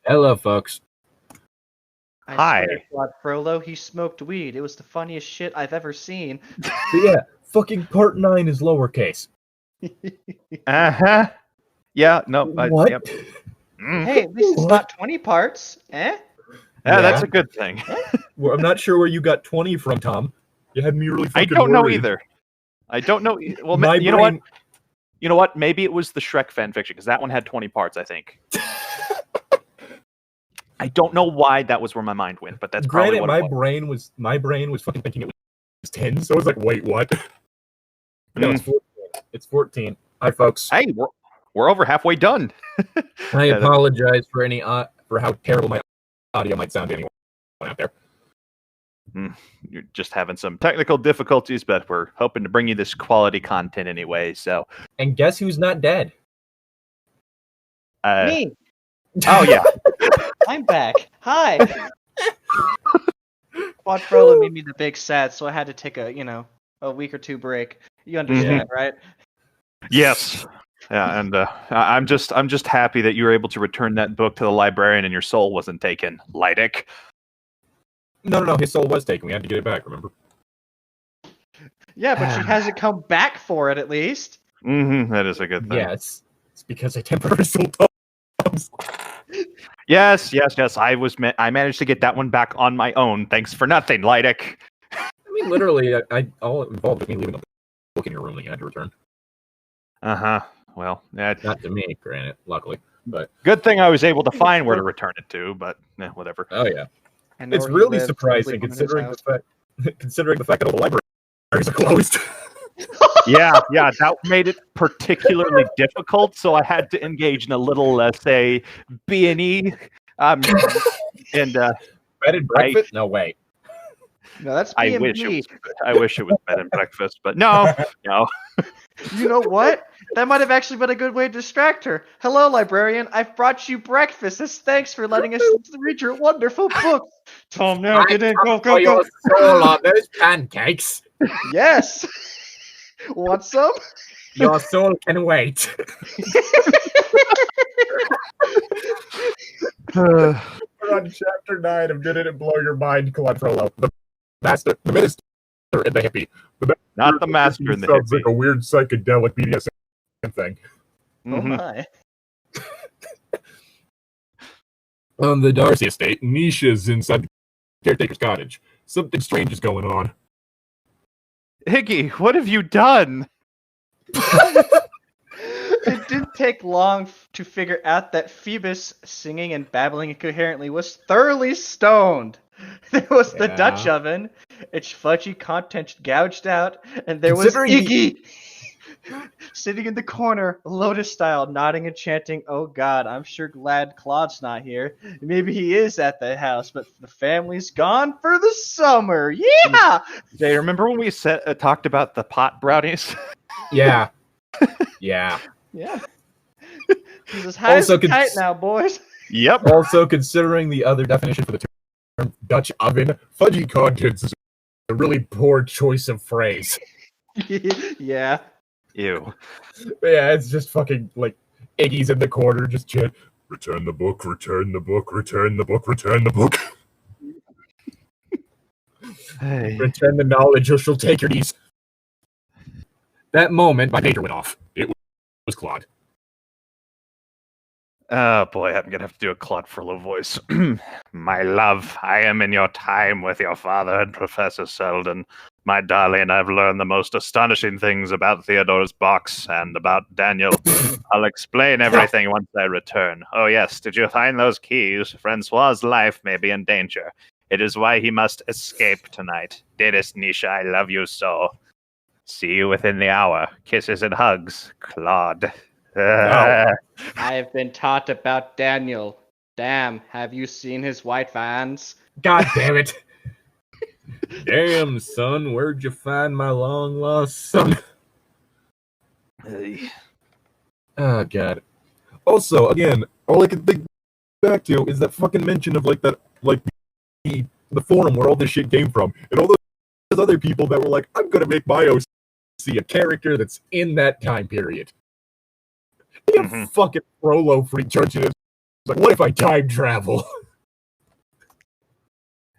Hello, folks. Hi. swear, Claude Frollo, he smoked weed. It was the funniest shit I've ever seen. But yeah, fucking part 9 is lowercase. Uh-huh. Yeah, no. What? Yep. Hey, at least it's What? not 20 parts. Eh? Yeah, that's a good thing. Well, I'm not sure where you got 20 from, Tom. You had me really I fucking don't know worried. either. I don't know. Well, My you know what? brain- You know what? Maybe it was the Shrek fanfiction, because that one had 20 parts, I think. I don't know why that was where my mind went, but that's probably Granted, what it was. my brain was fucking thinking it was 10, so I was like, wait, what? No, it's 14. It's 14. Hi, folks. Hey, we're over halfway done. I apologize for any for how terrible my audio might sound to anyone out there. You're just having some technical difficulties, but we're hoping to bring you this quality content anyway. So, And guess who's not dead? Me! Oh yeah, I'm back. Hi! Claude Frollo made me the big sad, so I had to take a week or two break. You understand, right? yes, yeah, and I'm just happy that you were able to return that book to the librarian and your soul wasn't taken, Llytic. No, his soul was taken. We had to get it back, remember? Yeah, but she hasn't come back for it, at least. That is a good thing. Yes. It's because I temporarily soul Tom's. Yes. I managed to get that one back on my own. Thanks for nothing, Llytic. I mean, literally, all it involved with me leaving a book in your room that you had to return. Well, that Not to me, granted, luckily. But good thing I was able to find where to return it to, but whatever. oh yeah. I know It's where he really lives, surprising probably going to his considering the fact that all the libraries are closed. Yeah, that made it particularly difficult, so I had to engage in a little, say, B&E, and Bed and breakfast? No way. No, that's I B&B. wish it was bed and breakfast, but no. You know what? That might have actually been a good way to distract her. Hello, librarian. I've brought you breakfast as thanks for letting us read your wonderful book. Tom, now get in. Go. Your soul on those pancakes. Yes. Want some? Your soul can wait. We're on chapter 9 of Didn't It Blow Your Mind, Claude Frollo. The minister, and the hippie. Not the master and the sounds hippie. like a weird psychedelic BDSM thing. Oh my. On the Darcy estate, Nisha's inside the caretaker's cottage. Something strange is going on. Higgy, what have you done? It didn't take long to figure out that Phoebus, singing and babbling incoherently, was thoroughly stoned. There was the Dutch oven, its fudgy contents gouged out, and there was Iggy sitting in the corner, lotus style, nodding and chanting, "Oh God, I'm sure glad Claude's not here. Maybe he is at the house, but the family's gone for the summer. Yeah!" Jay, remember when we talked about the pot brownies? Yeah. Yeah. He's as high as a kite now, boys. Yep. Also, considering the other definition for the term Dutch oven, fudgy contents is a really poor choice of phrase. Yeah. Ew. Yeah, it's just fucking like Iggy's in the corner, just chant, return the book, return the book, return the book, return the book. Hey. Return the knowledge or she'll take your knees. That moment, my pager went off. It was Claude. Oh boy, I'm gonna have to do a Claude Frollo voice. My love, I am in your time with your father and Professor Selden. My darling, I've learned the most astonishing things about Theodore's box and about Daniel. I'll explain everything once I return. Oh yes, did you find those keys? Francois' life may be in danger. It is why he must escape tonight. Dearest Nisha, I love you so. See you within the hour. Kisses and hugs, Claude. I have been taught about Daniel. Damn, have you seen his white vans? God damn it. Damn, son, where'd you find my long-lost son? Oh, God. Also, again, all I can think back to is that fucking mention of, the forum where all this shit came from. And all those other people that were like, I'm gonna make my OC a character that's in that time period. You got fucking Frollo freak churching his like, what if I time travel?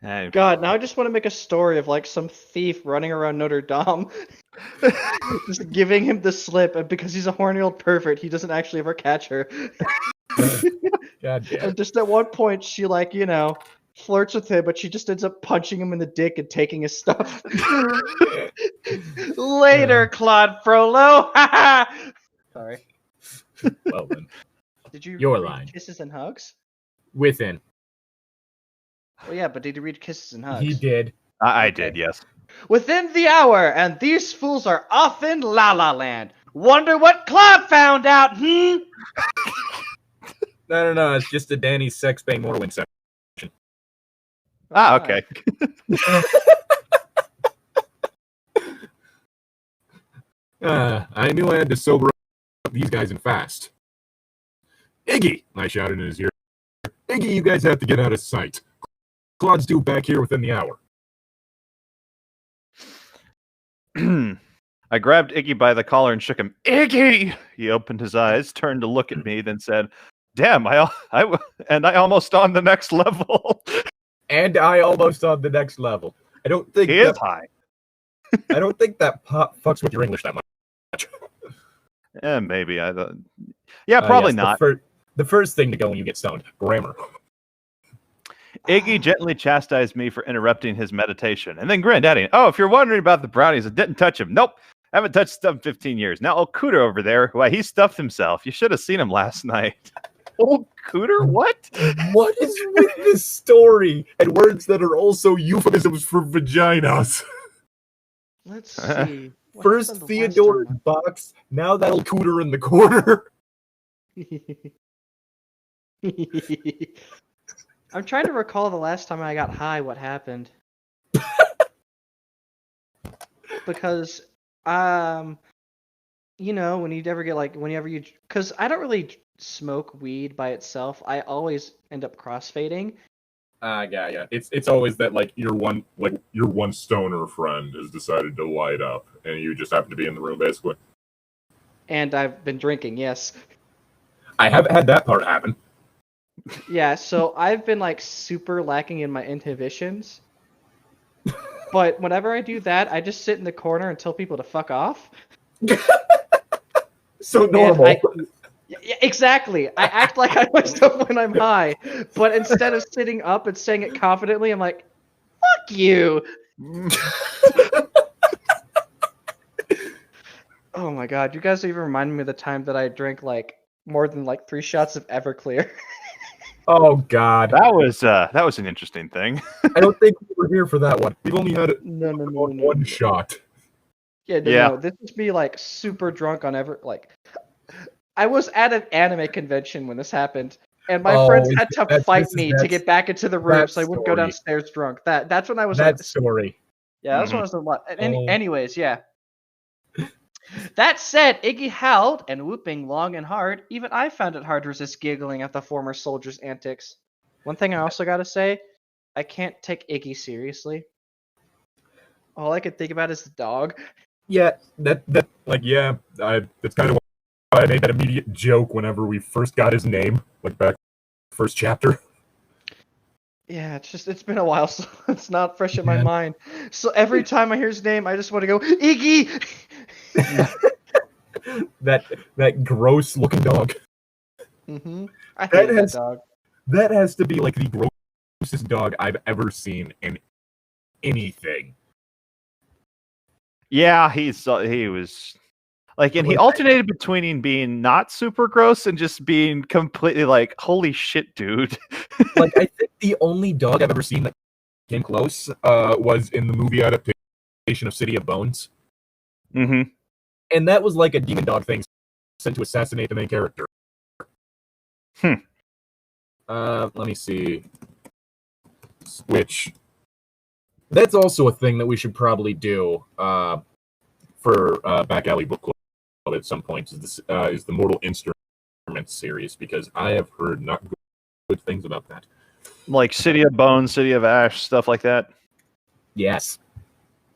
God, now I just want to make a story of like some thief running around Notre Dame, just giving him the slip, and because he's a horny old pervert, he doesn't actually ever catch her. God damn. And just at one point, she like flirts with him, but she just ends up punching him in the dick and taking his stuff. Later, Claude Frollo. Sorry. Well then, Did you Your read line. Kisses and Hugs? within. Well, yeah, but did you read Kisses and Hugs? He did. I Okay. did, yes. Within the hour, and these fools are off in La La Land. Wonder what Claude found out, No. It's just a Danny Sexbang Morrowind section. Ah, okay. I knew I had to sober up these guys and fast. Iggy! I shouted in his ear. Iggy, you guys have to get out of sight. Claude's due back here within the hour. I grabbed Iggy by the collar and shook him. Iggy! He opened his eyes, turned to look at me, then said, "Damn, I almost on the next level." And I almost on the next level. I don't think He is high. I don't think that pop fucks with your English that much. Maybe I don't. Yeah, probably Yes, not. The first thing to go when you get stoned, grammar. Iggy gently chastised me for interrupting his meditation, and then grinned, adding, "Oh, if you're wondering about the brownies, I didn't touch him. Nope, haven't touched stuff in 15 years. Now, old Cooter over there, why, he stuffed himself. You should have seen him last night." Old Cooter? What? What is with this story and words that are also euphemisms for vaginas? Let's see. What First happened the Theodore's last box, now that old Cooter in the corner. time? I'm trying to recall the last time I got high, what happened. Because, when you ever get because I don't really smoke weed by itself. I always end up crossfading. Yeah. It's always that your one stoner friend has decided to light up, and you just happen to be in the room basically. And I've been drinking, yes. I haven't had that part happen. Yeah, so I've been super lacking in my inhibitions. But whenever I do that, I just sit in the corner and tell people to fuck off. So normal. Yeah, exactly. I act like I myself when I'm high, but instead of sitting up and saying it confidently, I'm like, "Fuck you." Oh my god, you guys even reminded me of the time that I drank more than 3 shots of Everclear. Oh God, That was an interesting thing. I don't think we were here for that one. We've only had No. one shot. Yeah, Yeah. this is me super drunk on I was at an anime convention when this happened, and my friends had to fight me to get back into the room so I wouldn't go downstairs drunk. That's when I was That story. Yeah, that's when I was a lot. Oh. Anyways, yeah. That said, Iggy howled and whooping long and hard. Even I found it hard to resist giggling at the former soldier's antics. One thing I also gotta say, I can't take Iggy seriously. All I could think about is the dog. Yeah, that's kind of why I made that immediate joke whenever we first got his name, back first chapter. Yeah, it's been a while, so it's not fresh in my mind. So every time I hear his name, I just want to go, Iggy! that gross looking dog. Mm-hmm. I hate that dog. That has to be the grossest dog I've ever seen in anything. Yeah, he was and he alternated between being not super gross and just being completely holy shit, dude. I think the only dog I've ever seen that came close was in the movie adaptation of City of Bones. Mm-hmm. And that was a demon dog thing sent to assassinate the main character. Let me see. Which that's also a thing that we should probably do for Back Alley Book Club at some point is the Mortal Instruments series, because I have heard not good things about that. City of Bones, City of Ash, stuff like that. Yes.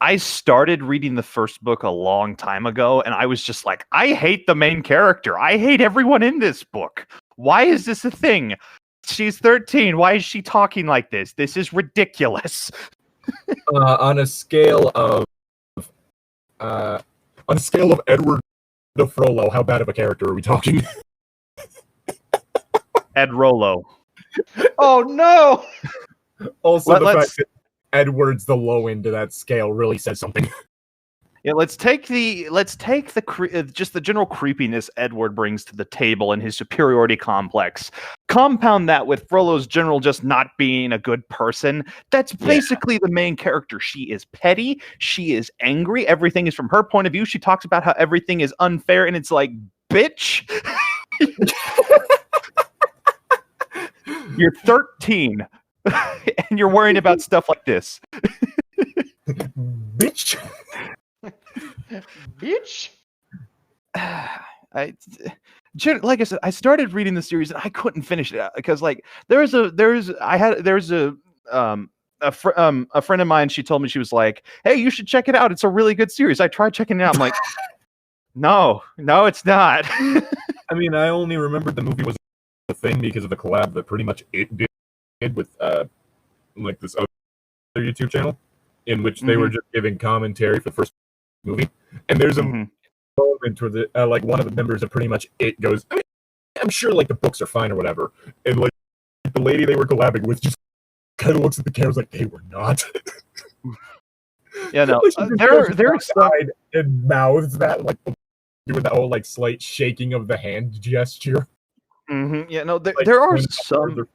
I started reading the first book a long time ago, and I was just I hate the main character. I hate everyone in this book. Why is this a thing? She's 13. Why is she talking like this? This is ridiculous. On a scale of Edward the Frollo, how bad of a character are we talking? Ed Rollo. Oh no! Also, the fact that Edward's the low end of that scale really says something. Yeah, let's take just the general creepiness Edward brings to the table and his superiority complex. Compound that with Frollo's general just not being a good person. That's basically the main character. She is petty. She is angry. Everything is from her point of view. She talks about how everything is unfair, and it's like, bitch. You're 13, and you're worrying about stuff like this. Bitch. Bitch. Like I said, I started reading the series and I couldn't finish it because there's a friend of mine. She told me, she was like, "Hey, you should check it out. It's a really good series." I tried checking it out. I'm like, no, it's not. I mean, I only remembered the movie was a thing because of the collab that pretty much it did with like this other YouTube channel in which they were just giving commentary for the first movie. And there's a moment where the like one of the members of pretty much it goes, I'm sure like the books are fine or whatever. And like the lady they were collabing with just kind of looks at the cameras like they were not. Yeah, no, there's side and mouths that like doing that whole like slight shaking of the hand gesture. Yeah, no, Like, there are some.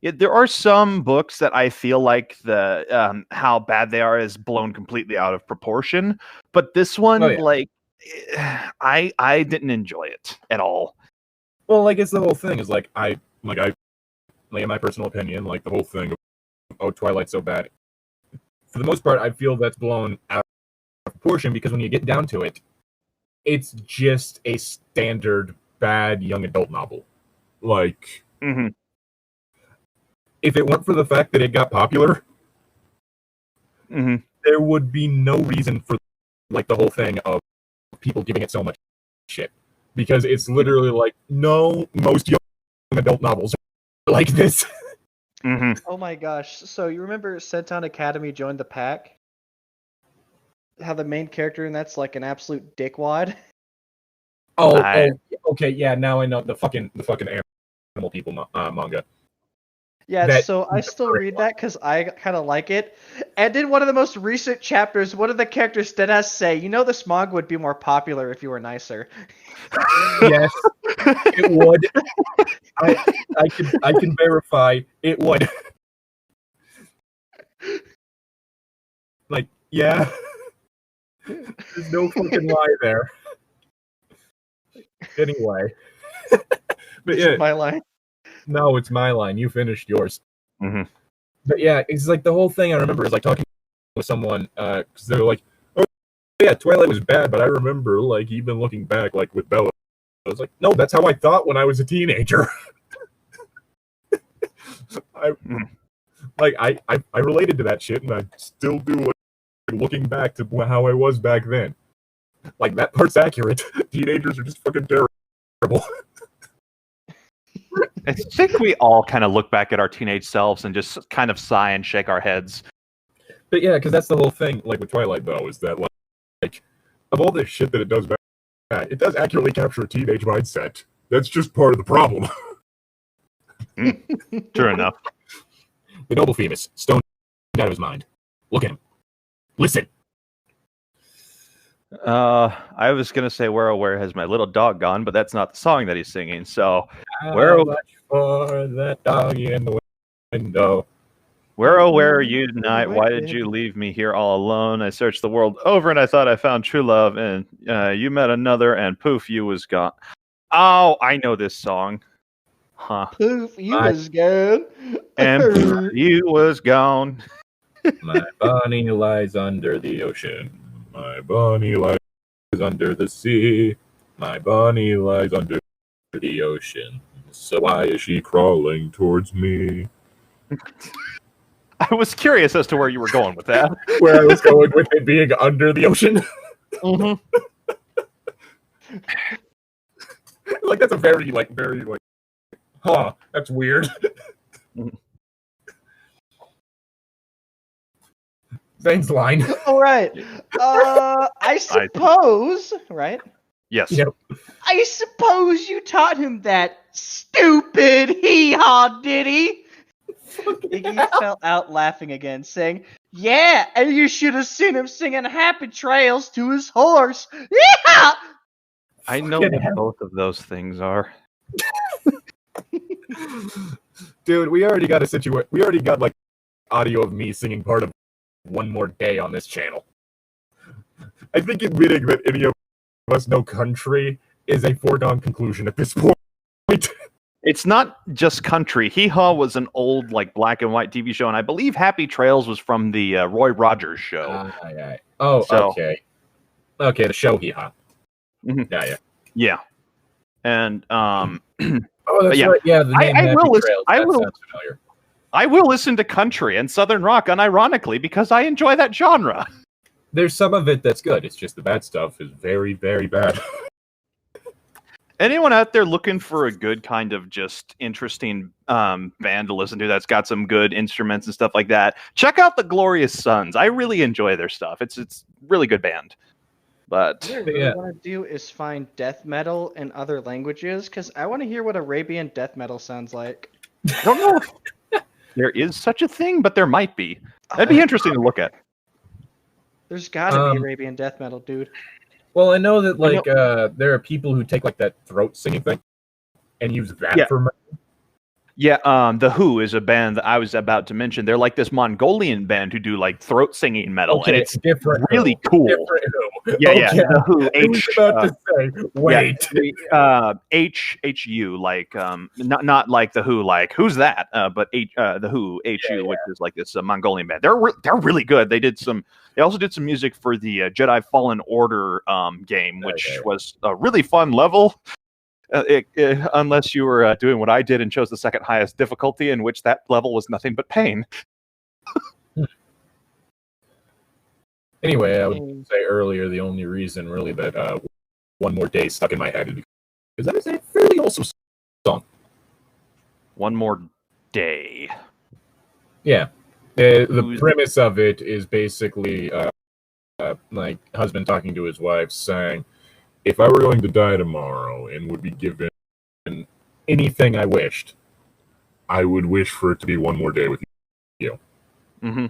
Yeah, there are some books that I feel like the how bad they are is blown completely out of proportion. But this one, like, I didn't enjoy it at all. Well, like, it's the whole thing is like I in my personal opinion, like the whole thing of, oh, Twilight's so bad. For the most part, I feel that's blown out of proportion because when you get down to it, it's just a standard bad young adult novel. Like, if it weren't for the fact that it got popular, there would be no reason for like the whole thing of people giving it so much shit. Because it's literally like, no, most young adult novels are like this. Oh my gosh. So you remember Senton Academy Joined the Pack? How the main character in that's like an absolute dickwad? Okay, yeah, now I know the fucking animal people manga. Yeah, so I still read that because I kind of like it. And in one of the most recent chapters, one of the characters did say, "You know, this manga would be more popular if you were nicer." Yes, it would. I can verify it would. Like, yeah, there's no fucking lie there. Anyway, but yeah, my line. No, it's my line. You finished yours. But yeah, it's like the whole thing I remember is like talking with someone because they were like, "Oh yeah, Twilight was bad," but I remember like even looking back, like with Bella, I was like, "No, that's how I thought when I was a teenager." I related to that shit, and I still do. Like, looking back to how I was back then, like that part's accurate. Teenagers are just fucking terrible. I think we all kind of look back at our teenage selves and just kind of sigh and shake our heads. But yeah, because that's the whole thing, like with Twilight, though, is that like of all this shit that it does bad, it does accurately capture a teenage mindset. That's just part of the problem. True enough. The noble Phoebus, stoned out of his mind. Look at him. Listen. I was gonna say where has my little dog gone, but that's not the song that he's singing. So How much for that dog in the window? Where are you tonight? Why did you leave me here all alone? I searched the world over and I thought I found true love, and you met another, and poof, you was gone. Oh, I know this song. Huh. Poof, you was gone. And poof, you was gone. My bunny lies under the ocean. My bunny lies under the sea. My bunny lies under the ocean. So why is she crawling towards me? I was curious as to where you were going with that. Where I was going with it being under the ocean. Like that's a very huh, that's weird. Zane's line. All right. I suppose, right? Yes. Yep. I suppose you taught him that stupid hee-haw ditty. Iggy fell out laughing again, saying, "Yeah, and you should have seen him singing Happy Trails to his horse. Yeah!" I know Fucking what hell. both of those things are. Dude, we already got like audio of me singing part of One More Day on this channel. I think admitting that any of us know country is a foregone conclusion at this point. It's not just country. Hee Haw was an old, like, black and white TV show, and I believe Happy Trails was from the Roy Rogers show. Okay. Okay, the show Hee Haw. Mhm. Yeah. Yeah. And, Oh, that's yeah. right. Yeah, the name I Happy will listen- Trails, I that will- sounds familiar. I will listen to country and southern rock unironically because I enjoy that genre. There's some of it that's good. It's just the bad stuff is very, very bad. Anyone out there looking for a good kind of just interesting band to listen to that's got some good instruments and stuff like that, check out the Glorious Sons. I really enjoy their stuff. It's really good band. But What I really want to do is find death metal in other languages, because I want to hear what Arabian death metal sounds like. I don't know if there is such a thing, but there might be. That'd be interesting to look at. There's gotta be Arabian death metal, dude. Well, I know that there are people who take like that throat singing thing and use that for. Yeah, The Who is a band that I was about to mention. They're like this Mongolian band who do like throat singing metal, and it's different. really cool. Different Who. Yeah, Okay. The Who. I was about to say, wait. HU, like not like The Who, like who's that? But The Who, HU, which is like this Mongolian band. They're really good. They also did some music for the Jedi Fallen Order game, which was a really fun level. Unless you were doing what I did and chose the second highest difficulty, in which that level was nothing but pain. Anyway, I would say earlier the only reason really that One More Day stuck in my head is because that is a fairly wholesome song. One More Day. Yeah. The premise of it is basically like husband talking to his wife saying, if I were going to die tomorrow and would be given anything I wished, I would wish for it to be one more day with you. Mm-hmm.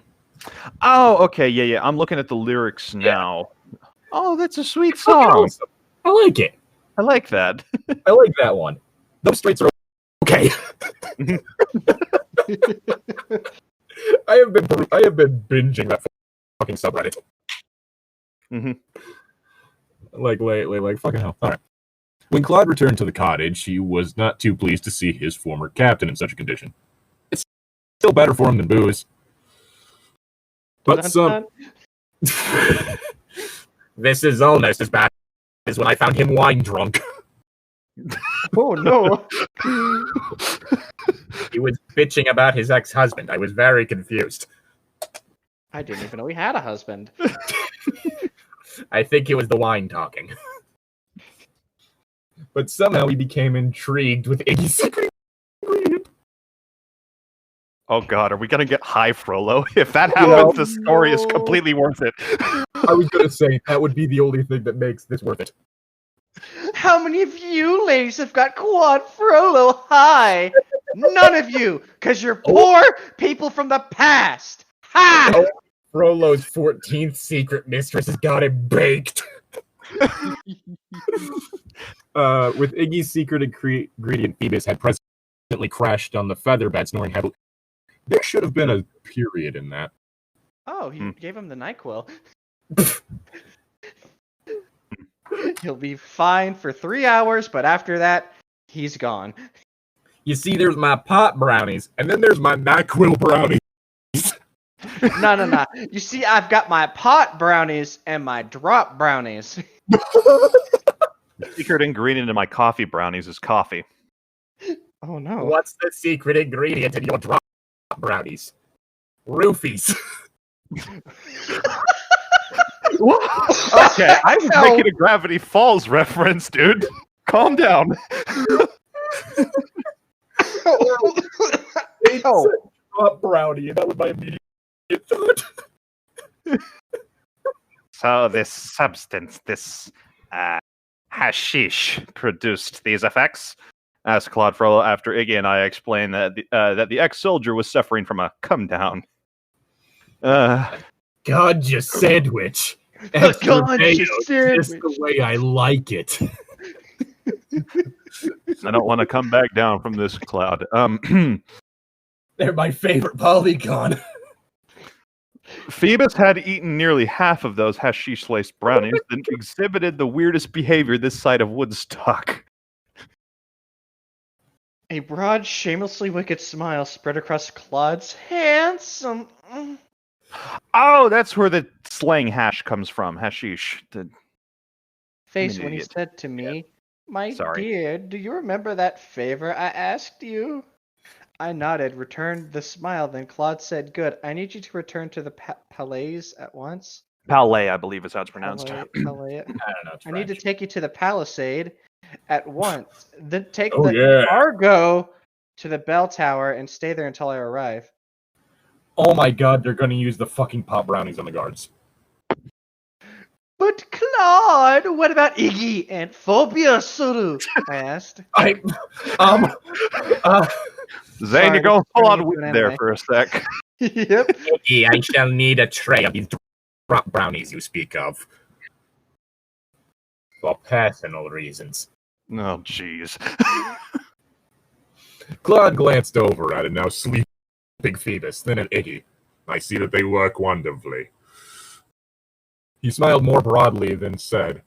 Oh, okay, yeah. I'm looking at the lyrics now. Oh, that's a sweet song. Awesome. I like it. I like that. I like that one. Those straights are okay. I have been binging that fucking subreddit. Mm-hmm. Like lately, like fucking hell. All right. When Claude returned to the cottage, he was not too pleased to see his former captain in such a condition. It's still better for him than booze. But some... This is almost as bad as when I found him wine drunk. Oh, no. He was bitching about his ex-husband. I was very confused. I didn't even know he had a husband. I think it was the wine talking. But somehow he became intrigued with Iggy's secret ingredient. Oh god, are we gonna get high, Frollo? If that happens, the story is completely worth it. I was gonna say, that would be the only thing that makes this worth it. How many of you ladies have got Quad Frollo high? None of you, because you're poor people from the past. Ha! Oh, Frollo's 14th secret mistress has got him baked. With Iggy's secret ingredient, Phoebus had presently crashed on the feather bed, snoring heavily. There should have been a period in that. Oh, he gave him the NyQuil. He'll be fine for 3 hours, but after that, he's gone. You see, there's my pot brownies, and then there's my NyQuil brownies. No. You see, I've got my pot brownies and my drop brownies. The secret ingredient in my coffee brownies is coffee. Oh, no. What's the secret ingredient in your drop brownies? Roofies. Okay, I was making a Gravity Falls reference, dude. calm down. It's a brownie, and that was my immediate thought. So this substance, this hashish, produced these effects? Asked Claude Frollo after Iggy and I explained that the ex-soldier was suffering from a come down. Ganja sandwich. Extra mayo, just the way I like it. I don't want to come back down from this cloud. They're my favorite polygon. Phoebus had eaten nearly half of those hashish-laced brownies and exhibited the weirdest behavior this side of Woodstock. A broad, shamelessly wicked smile spread across Claude's handsome... Oh, that's where the slang hash comes from. Hashish. face when he said to me, "My dear, do you remember that favor I asked you?" I nodded, returned the smile, then Claude said, "Good, I need you to return to the Palais at once." Palais, I believe is how it's pronounced. Palais. I don't know. I need to take you to the Palisade at once. Then take the cargo to the bell tower and stay there until I arrive. Oh my god, they're gonna use the fucking pop brownies on the guards. But Claude, what about Iggy and Phobia Suru? I asked. Zane, you're going full on weed there for a sec. Yep. Iggy, I shall need a tray of these drop brownies you speak of. For personal reasons. Oh, jeez. Claude glanced over at it, now sleeping Phoebus, then at Iggy. I see that they work wonderfully. He smiled more broadly, then said,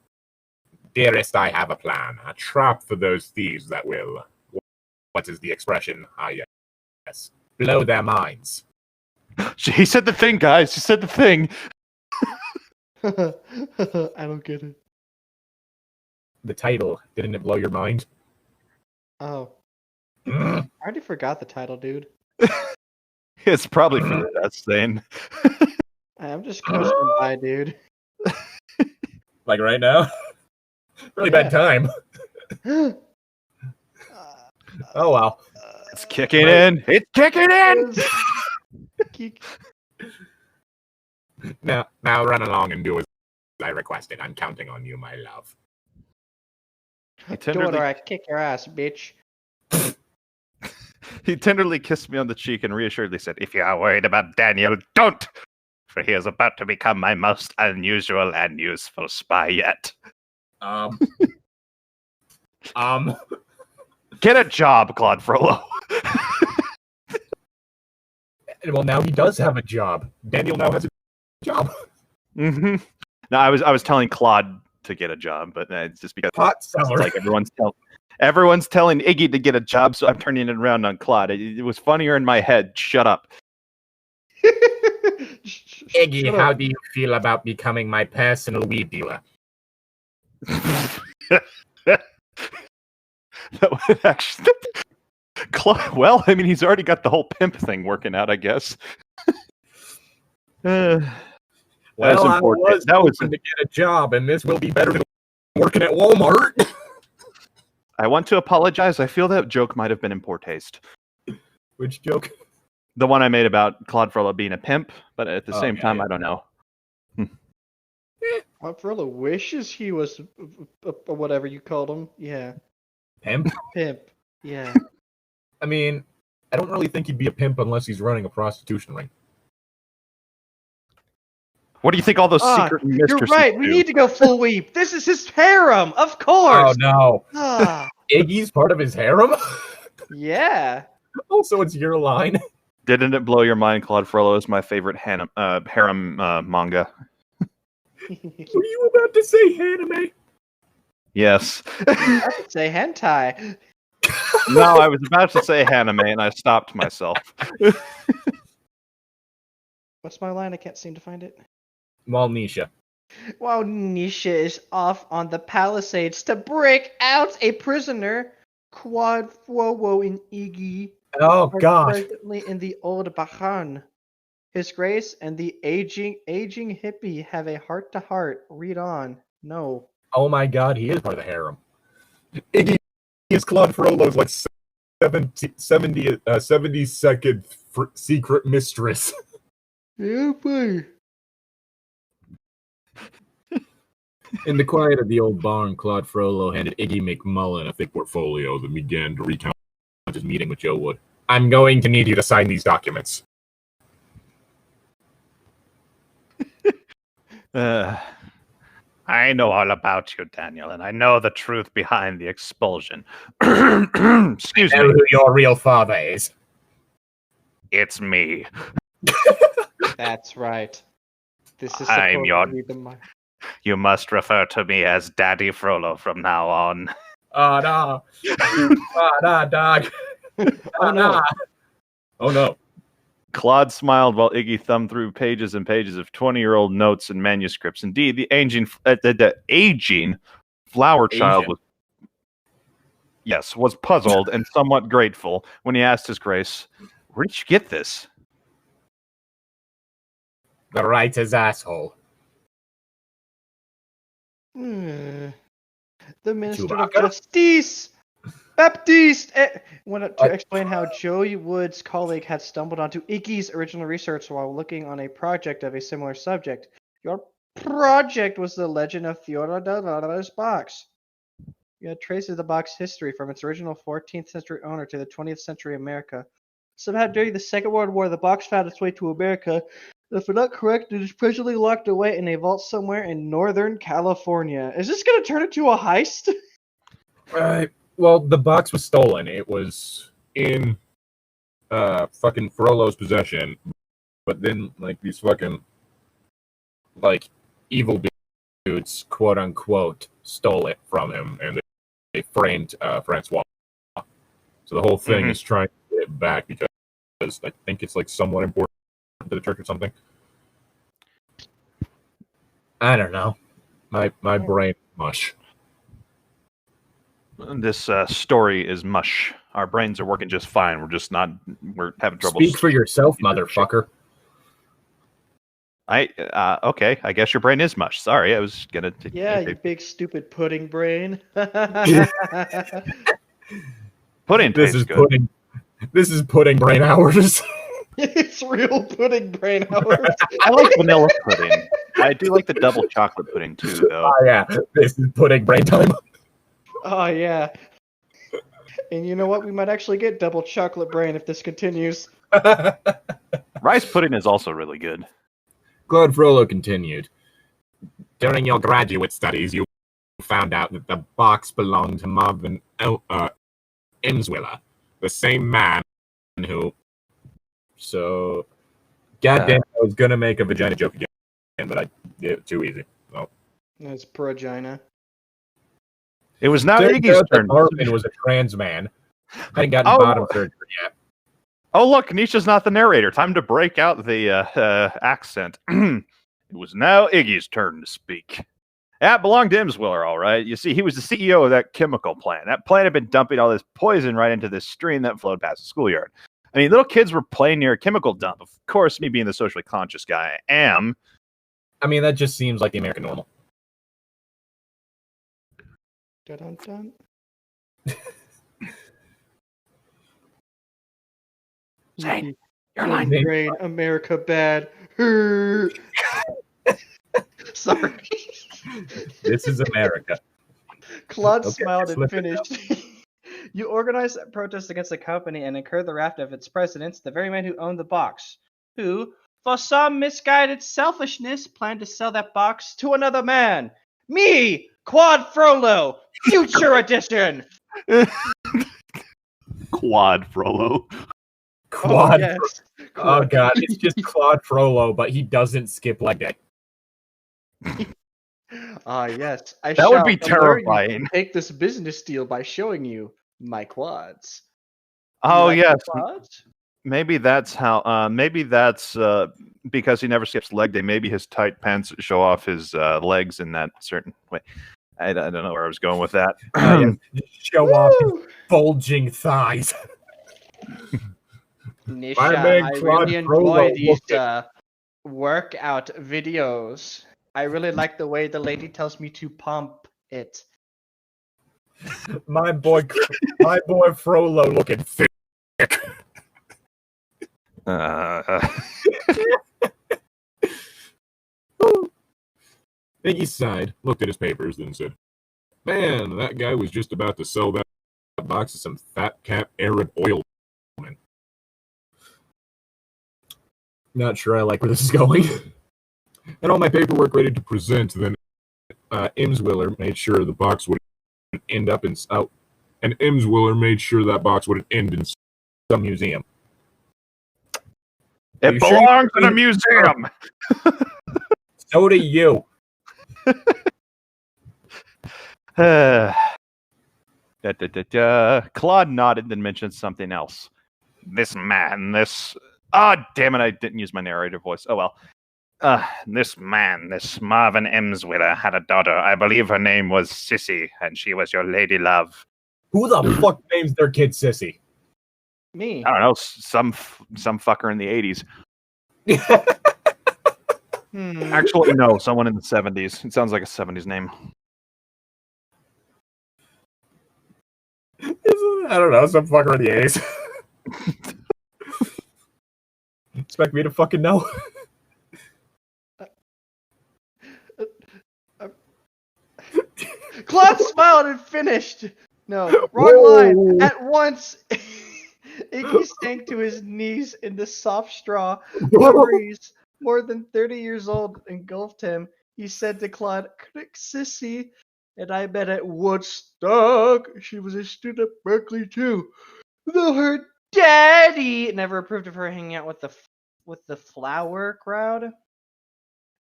"Dearest, I have a plan. A trap for those thieves that will... What is the expression? Ah, yes. Blow their minds." He said the thing, guys. He said the thing. I don't get it. The title, didn't it blow your mind? Oh. I already forgot the title, dude. It's probably for us, Zane. I'm just coasting by, dude. Like right now? Really bad time. Oh well. It's kicking in. It's kicking in! Now run along and do as I requested. I'm counting on you, my love. Do it or I kick your ass, bitch. He tenderly kissed me on the cheek and reassuredly said, "If you are worried about Daniel, don't! For he is about to become my most unusual and useful spy yet." Get a job, Claude Frollo. Well, now he does have a job. Daniel now has a job. Mm-hmm. No, I was telling Claude to get a job, but it's just because it's like everyone's telling Iggy to get a job, so I'm turning it around on Claude. It was funnier in my head. Shut up. Iggy, how do you feel about becoming my personal weed dealer? That would actually... Well, I mean, he's already got the whole pimp thing working out, I guess. Well, I was hoping to get a job, and this will be better than working at Walmart. I want to apologize. I feel that joke might have been in poor taste. Which joke? The one I made about Claude Frollo being a pimp, but at the same time, I don't know. Claude Frollo wishes he was whatever you called him. Yeah. Pimp? Pimp. Yeah. I mean, I don't really think he'd be a pimp unless he's running a prostitution ring. What do you think all those secret mistresses You're right. do? We need to go full weep. This is his harem, of course. Oh, no. Iggy's part of his harem? Yeah. Also, it's your line. Didn't it blow your mind? Claude Frollo is my favorite harem manga. Were you about to say anime? Yes. I could say hentai. No, I was about to say anime, and I stopped myself. What's my line? I can't seem to find it. While Nisha is off on the Palisades to break out a prisoner, Claude Frollo and Iggy are presently in the old Bahan. His Grace and the aging hippie have a heart-to-heart. Read on. No. Oh my god, he is part of the harem. Iggy is Claude Frollo's like 72nd secret mistress. Yeah, boy. In the quiet of the old barn, Claude Frollo handed Iggy McMullen a thick portfolio that began to recount his meeting with Joe Wood. I'm going to need you to sign these documents. I know all about you, Daniel, and I know the truth behind the expulsion. Excuse I know me. who your real father is. It's me. That's right. This is I'm supposed your- to be the You must refer to me as Daddy Frollo from now on. Oh, no. Oh, no, dog. Oh no. Oh, no. Claude smiled while Iggy thumbed through pages and pages of 20-year-old notes and manuscripts. Indeed, the aging flower child was puzzled and somewhat grateful when he asked his grace, "Where did you get this?" The writer's asshole. The Minister of Chewbacca? Justice, Baptiste, wanted to explain how Joey Wood's colleague had stumbled onto Iggy's original research while looking on a project of a similar subject. Your project was the legend of Theodora's box. You had traces the box's history from its original 14th century owner to the 20th century America. Somehow during the Second World War, the box found its way to America. If I'm not correct, it is presently locked away in a vault somewhere in Northern California. Is this going to turn into a heist? Well, the box was stolen. It was in fucking Frollo's possession. But then, like, these fucking, like, evil dudes, quote unquote, stole it from him. And they framed Francois. So the whole thing is trying to get it back because I think it's, like, somewhat important to the church or something. I don't know. My brain mush. This story is mush. Our brains are working just fine. We're having trouble. Speak for yourself, motherfucker. Okay. I guess your brain is mush. Sorry, I was gonna. Yeah, you big stupid pudding brain. Pudding This tastes is good. pudding. This is pudding brain hours. It's real pudding brain hours. I like vanilla pudding. I do like the double chocolate pudding too, though. Oh yeah, this is pudding brain time. Oh yeah. And you know what? We might actually get double chocolate brain if this continues. Rice pudding is also really good. Claude Frollo continued. During your graduate studies, you found out that the box belonged to Marvin Emswiller, the same man who. So, goddamn, I was gonna make a vagina joke again, but I did it too easy. So. That's progina. It was now Turns Iggy's out that turn. Marvin was a trans man. Hadn't gotten bottom surgery yet. Oh, look, Nisha's not the narrator. Time to break out the accent. It was now Iggy's turn to speak. That belonged to Emswiller, all right. You see, he was the CEO of that chemical plant. That plant had been dumping all this poison right into this stream that flowed past the schoolyard. I mean, little kids were playing near a chemical dump. Of course, me being the socially conscious guy I am. I mean, that just seems like the American normal. Dun-dun-dun. Zane, you're Pudding lying. brain, America bad. Sorry. This is America. Claude Okay, smiled and slip it finished. You organized a protest against the company and incurred the wrath of its presidents, the very man who owned the box, who, for some misguided selfishness, planned to sell that box to another man. Me, Quad Frollo, Future Edition. Quad Frollo. Claude. Oh, yes. Oh god, it's just Claude Frollo, but he doesn't skip leg day. Ah, yes. That would be allure you terrifying. to take this business deal by showing you my quads. Oh, You like yes. my quads? Maybe that's how. Maybe that's because he never skips leg day. Maybe his tight pants show off his legs in that certain way. I don't know where I was going with that. Show off his bulging thighs. Nisha, My man I Claude really Frollo enjoy these looking. workout videos. I really like the way the lady tells me to pump it. My boy Frollo looking thick. Iggy sighed, looked at his papers, then said, "Man, that guy was just about to sell that box of some fat cat Arab oil. Not sure I like where this is going." And all my paperwork ready to present, then Imswiller made sure the box would end up in out, and Imswiller made sure that box would end in some museum. It belongs in a museum. So do you. Claude nodded and mentioned something else. This man, damn it, I didn't use my narrator voice. Oh well. This Marvin Emswiller, had a daughter. I believe her name was Sissy, and she was your lady love. Who the fuck names their kid Sissy? Me. I don't know, some fucker in the 80s. Actually, no, someone in the 70s. It sounds like a 70s name. I don't know, some fucker in the 80s. Expect me to fucking know? Claude smiled and finished. No, wrong line. At once, Iggy sank to his knees in the soft straw. Memories, more than 30 years old, engulfed him. He said to Claude, "Crick Sissy, and I met at Woodstock. She was a student at Berkeley too. Though her daddy never approved of her hanging out with the flower crowd.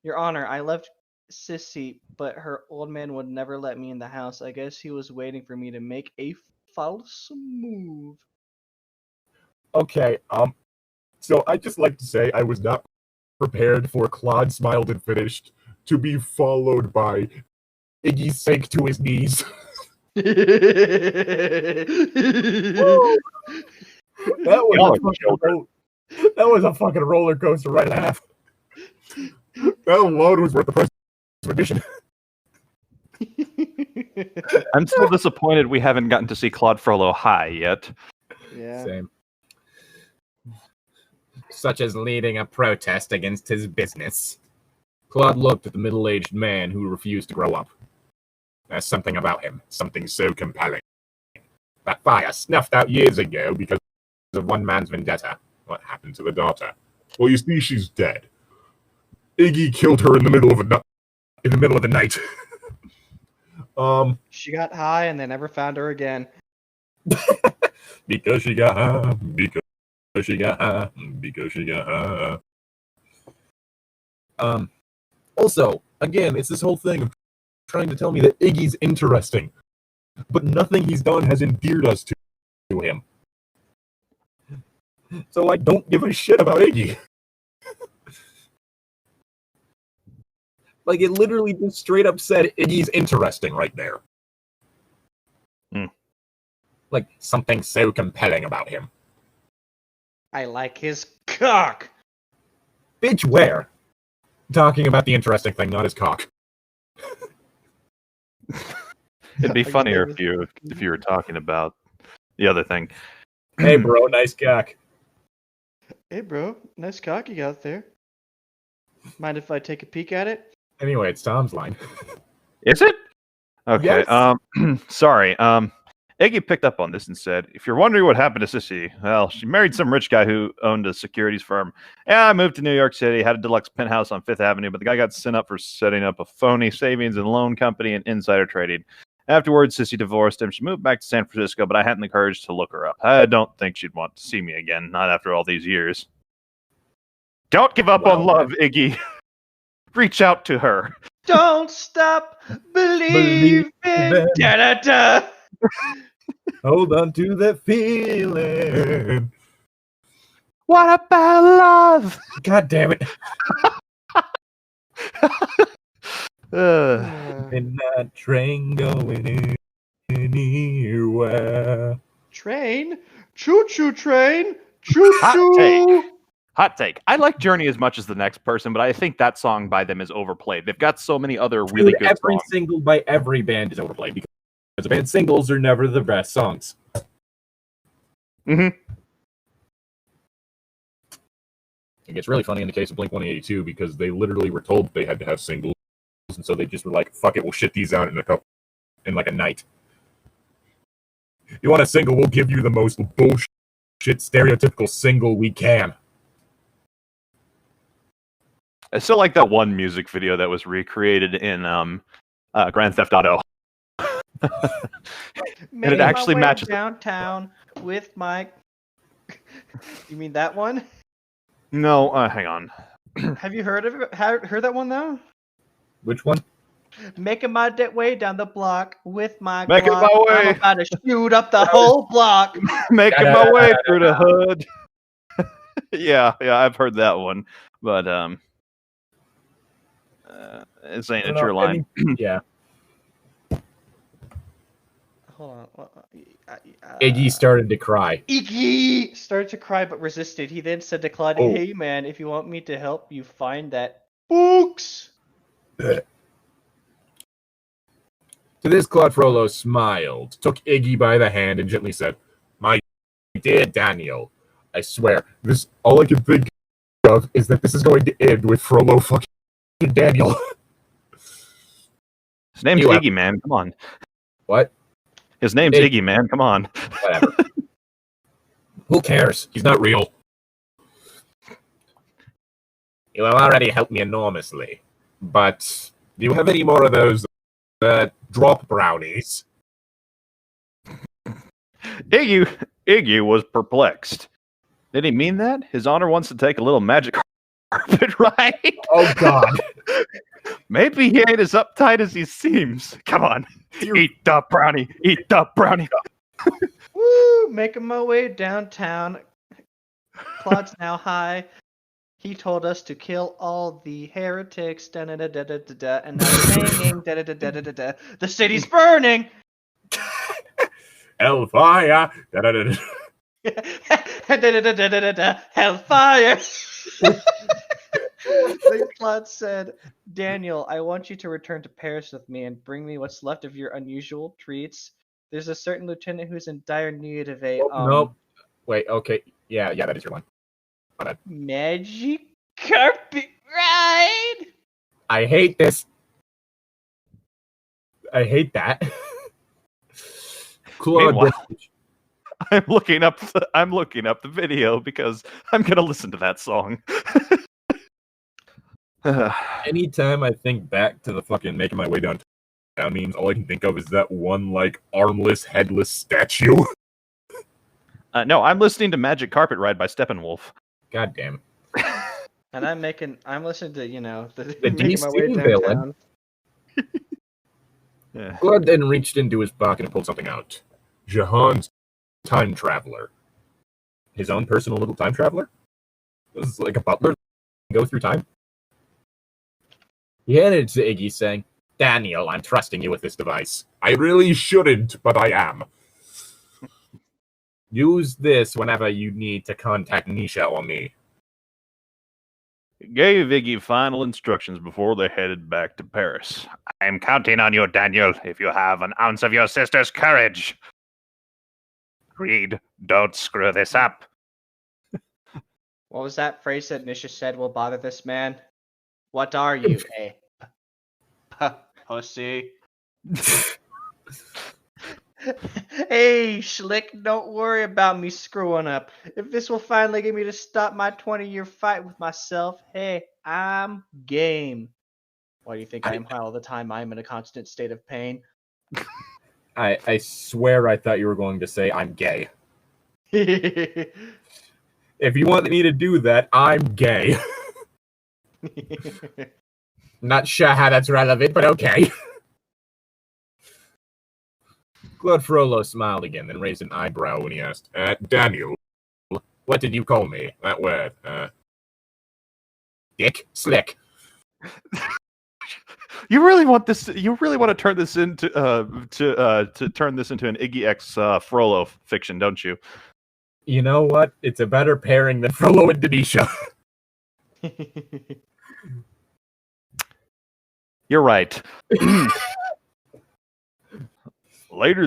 Your Honor, I left Sissy, but her old man would never let me in the house. I guess he was waiting for me to make a false move." Okay, so I'd just like to say I was not prepared for Claude smiled and finished to be followed by Iggy sank to his knees. That was a fucking roller coaster right and a half. That load was worth the price of admission. I'm still disappointed we haven't gotten to see Claude Frollo high yet. Yeah. Same. Such as leading a protest against his business. Claude looked at the middle-aged man who refused to grow up. There's something about him, something so compelling. That fire snuffed out years ago because of one man's vendetta. What happened to the daughter? Well, you see, she's dead. Iggy killed her in the middle of the night. She got high and they never found her again. Because she got high. Because she got high. Also, again, it's this whole thing of trying to tell me that Iggy's interesting, but nothing he's done has endeared us to him. So I don't give a shit about Iggy. Like, it literally just straight up said Iggy's interesting right there. Like, something so compelling about him. I like his cock. Bitch, where? Talking about the interesting thing, not his cock. It'd be funnier if you were talking about the other thing. Hey, bro, nice cock. Hey, bro, nice cock you got there. Mind if I take a peek at it? Anyway, it's Tom's line. Is it? Okay. Yes. Sorry. Iggy picked up on this and said, "If you're wondering what happened to Sissy, well, she married some rich guy who owned a securities firm. Yeah, I moved to New York City, had a deluxe penthouse on Fifth Avenue, but the guy got sent up for setting up a phony savings and loan company and insider trading. Afterwards, Sissy divorced him. She moved back to San Francisco, but I hadn't the courage to look her up. I don't think she'd want to see me again, not after all these years. Don't give up on love, Iggy. Reach out to her. Don't stop believing. Da-da-da. Hold on to that feeling. What about love? God damn it. And that train going anywhere. Train? Choo-choo train? Choo-choo! Hot take. I like Journey as much as the next person, but I think that song by them is overplayed. They've got so many other really good every songs. single by every band is overplayed because a band, singles are never the best songs. Mm-hmm. It gets really funny in the case of Blink-182 because they literally were told they had to have singles, and so they just were like, "Fuck it, we'll shit these out in like a night. You want a single? We'll give you the most bullshit, stereotypical single we can." I still like that one music video that was recreated in Grand Theft Auto. And it actually matches downtown with my. You mean that one? No, hang on. Have you heard of it? Heard that one though? Which one? Making my way down the block with my Making Glock. my way. I'm about to shoot up the whole block. Making my way through the hood. yeah, I've heard that one, but it's ain't a true line. Yeah. Hold on. Iggy started to cry. Iggy started to cry but resisted. He then said to Claude, "Hey man, if you want me to help you find that books." To this, Claude Frollo smiled, took Iggy by the hand, and gently said, "My dear Daniel, I swear, this all I can think of is that this is going to end with Frollo fucking Daniel." His name's Iggy, man. Come on. What? His name's Iggy, man. Come on. Whatever. Who cares? He's not real. You have already helped me enormously, but do you have any more of those drop brownies? Iggy was perplexed. Did he mean that? His honor wants to take a little magic carpet ride? Oh, God. Maybe he ain't as uptight as he seems. Come on. Eat the brownie. Eat the brownie. Woo! Making my way downtown. Claude's now high. He told us to kill all the heretics. Da da da da da da. And now singing. Da da da da da da. The city's burning. Hellfire. Da da da da. Da da da da da da. Hellfire. Then Claude said, "Daniel, I want you to return to Paris with me and bring me what's left of your unusual treats. There's a certain lieutenant who's in dire need of a Nope. Wait, okay. Yeah, that is your one. Magic carpet ride." I hate this. I hate that. Claude. Meanwhile, I'm looking up the video because I'm gonna listen to that song. Anytime I think back to the fucking making my way downtown memes, all I can think of is that one like armless, headless statue. No, I'm listening to Magic Carpet Ride by Steppenwolf. God damn it. And I'm listening to, the DC making my way villain. downtown. Yeah. Claude then reached into his pocket and pulled something out. Jahan's time traveler. His own personal little time traveler? This is like a butler go through time. He handed it to Iggy, saying, "Daniel, I'm trusting you with this device. I really shouldn't, but I am. Use this whenever you need to contact Nisha or me." He gave Iggy final instructions before they headed back to Paris. I'm counting on you, Daniel, if you have an ounce of your sister's courage. Reed, don't screw this up. What was that phrase that Nisha said will bother this man? What are you, pussy? Hey, Schlick, don't worry about me screwing up. If this will finally get me to stop my 20-year fight with myself, hey, I'm game. Why do you think I am high all the time? I'm in a constant state of pain. I swear I thought you were going to say I'm gay. If you want me to do that, I'm gay. Not sure how that's relevant, but okay. Claude Frollo smiled again, then raised an eyebrow when he asked, "Daniel, what did you call me? That word, dick? Slick." You really want this? You really want to turn this into to turn this into an Iggy X Frollo fiction, don't you? You know what? It's a better pairing than Frollo and Denisha. You're right. Later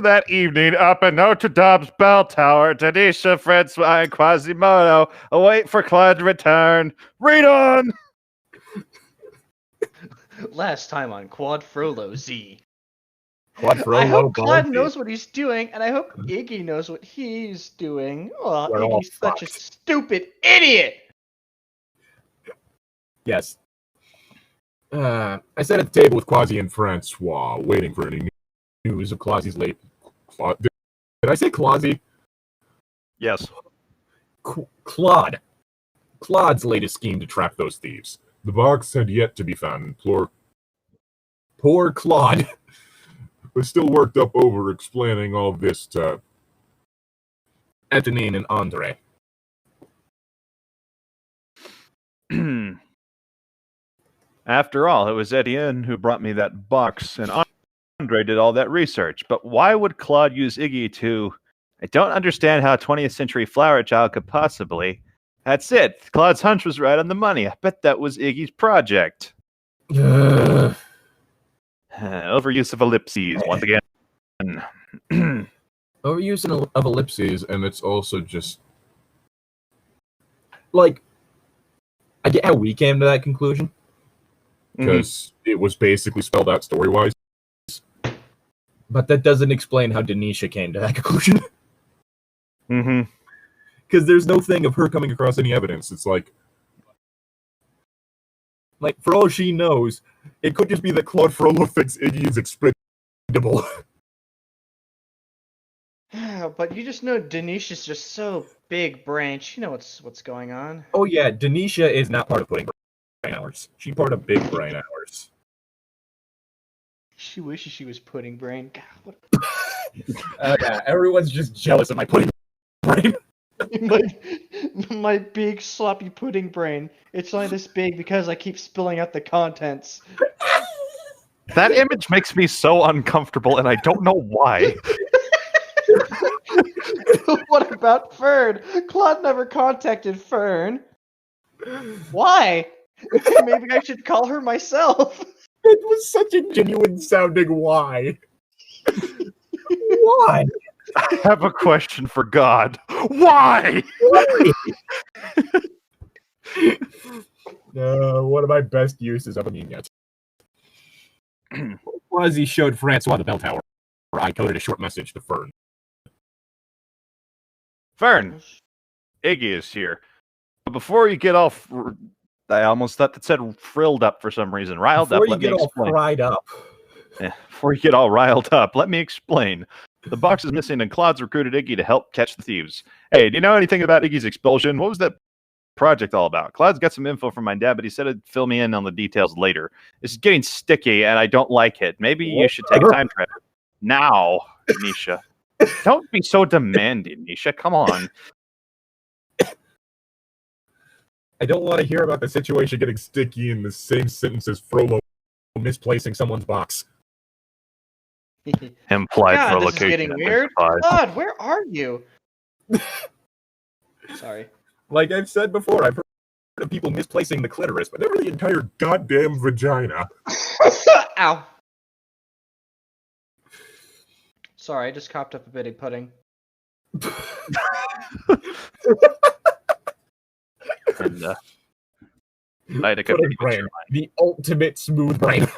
that evening, up in Notre Dame's bell tower, Tanisha, Francois, and Quasimodo await for Claude's return. Read on! Last time on Quad Frollo Z. Quad Frollo, I hope Claude Barney. knows what he's doing, and I hope Iggy knows what he's doing. Oh, We're all Iggy's such a fucked. stupid idiot! Yes. I sat at the table with Quasi and Francois, waiting for any news of Clause's late. Did I say Clausi? Yes. Claude. Claude's latest scheme to trap those thieves. The box had yet to be found. Poor Claude was still worked up over explaining all this to Antonine and Andre. After all, it was Etienne who brought me that box, and Andre did all that research. But why would Claude use Iggy to... I don't understand how a 20th century flower child could possibly... That's it. Claude's hunch was right on the money. I bet that was Iggy's project. Overuse of ellipses, once again. Overuse of ellipses, and it's also just... Like, I get how we came to that conclusion. Because it was basically spelled out story-wise. But that doesn't explain how Denisha came to that conclusion. Because there's no thing of her coming across any evidence. It's like, for all she knows, it could just be that Claude Frollo thinks Iggy is expendable. But you just know Denisha's just so big brain. She knows what's going on. Oh yeah, Denisha is not part of Pudding Brain Hours. She's part of Big Brain Hours. She wishes she was pudding brain. God, what... Yeah, everyone's just jealous of my pudding brain. my big sloppy pudding brain. It's only this big because I keep spilling out the contents. That image makes me so uncomfortable, and I don't know why. What about Fern? Claude never contacted Fern. Why? Maybe I should call her myself. It was such a genuine sounding why. Why? I have a question for God. Why? One of my best uses of a meme yet. Was he showed Francois the bell tower, where I coded a short message to Fern. Fern, Iggy is here. But before you get all... I almost thought that said frilled up for some reason. Riled Before up, let me explain. Before you get all fried up. Before you get all riled up, let me explain. The box is missing, and Claude's recruited Iggy to help catch the thieves. Hey, do you know anything about Iggy's expulsion? What was that project all about? Claude's got some info from my dad, but he said he'd fill me in on the details later. This is getting sticky, and I don't like it. Maybe you should take time to... Now, Nisha. Don't be so demanding, Nisha. Come on. I don't want to hear about the situation getting sticky in the same sentence as Frollo misplacing someone's box. Implied God, for this location. is getting weird. Claude, where are you? Sorry. Like I've said before, I've heard of people misplacing the clitoris, but never the entire goddamn vagina. Ow. Sorry, I just copped up a bit of pudding. And, Llytic, Pudding brain, the ultimate smooth brain.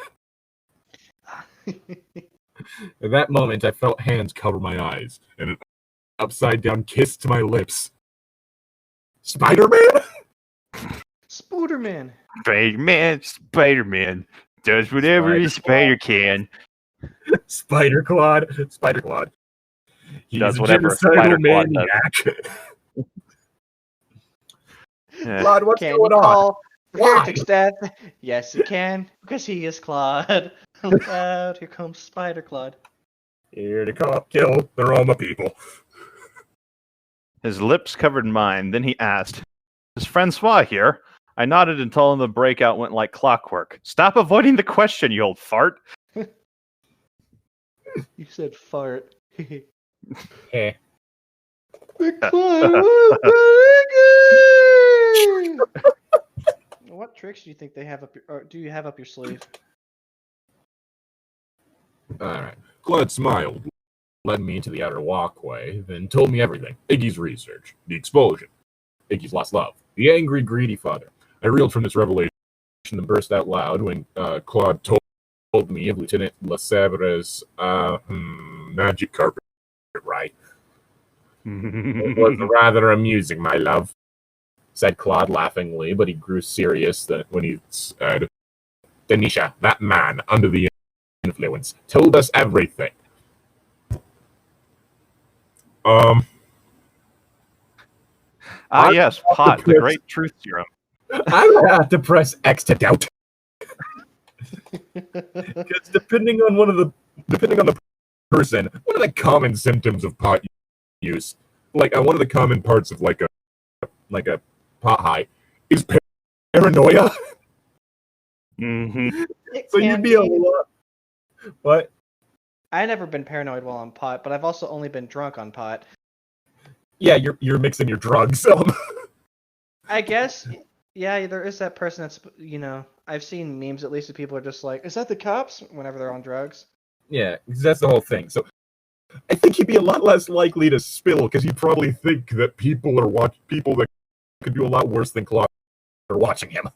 At that moment, I felt hands cover my eyes, and an upside-down kiss to my lips. Spider-Man? Spooderman. Spider-Man does whatever a spider can. Spider-Claude. He does whatever a Spider-Claude does. Claude, what's Can going you on? call Why? Heretic's death? Yes, he can, because he is Claude. Look out, here comes Spider-Claude. Here to kill the Roma people. His lips covered mine. Then he asked, "Is Francois here?" I nodded and told him the breakout went like clockwork. Stop avoiding the question, you old fart. You said fart. Eh. What tricks do you think they have up your, or do you have up your sleeve? Alright. Claude smiled, led me into the outer walkway, then told me everything. Iggy's research, the explosion, Iggy's lost love, the angry, greedy father. I reeled from this revelation and burst out loud when Claude told me of Lieutenant Lesabre's magic carpet ride. It was rather amusing, my love, said Claude laughingly, but he grew serious when he said, Denisha, that man, under the influence, told us everything. Yes, pot, the great truth serum. I would have to press X to doubt. Because depending on the person, one of the common symptoms of pot use, like one of the common parts of like a pot high, is paranoia. Mm-hmm. So you'd be a lot. What? I've never been paranoid while on pot, but I've also only been drunk on pot. Yeah, you're mixing your drugs. I guess, yeah, there is that person that's, I've seen memes at least of people are just like, is that the cops? Whenever they're on drugs. Yeah, that's the whole thing. So I think he'd be a lot less likely to spill because he'd probably think that people that could do a lot worse than Claude are watching him.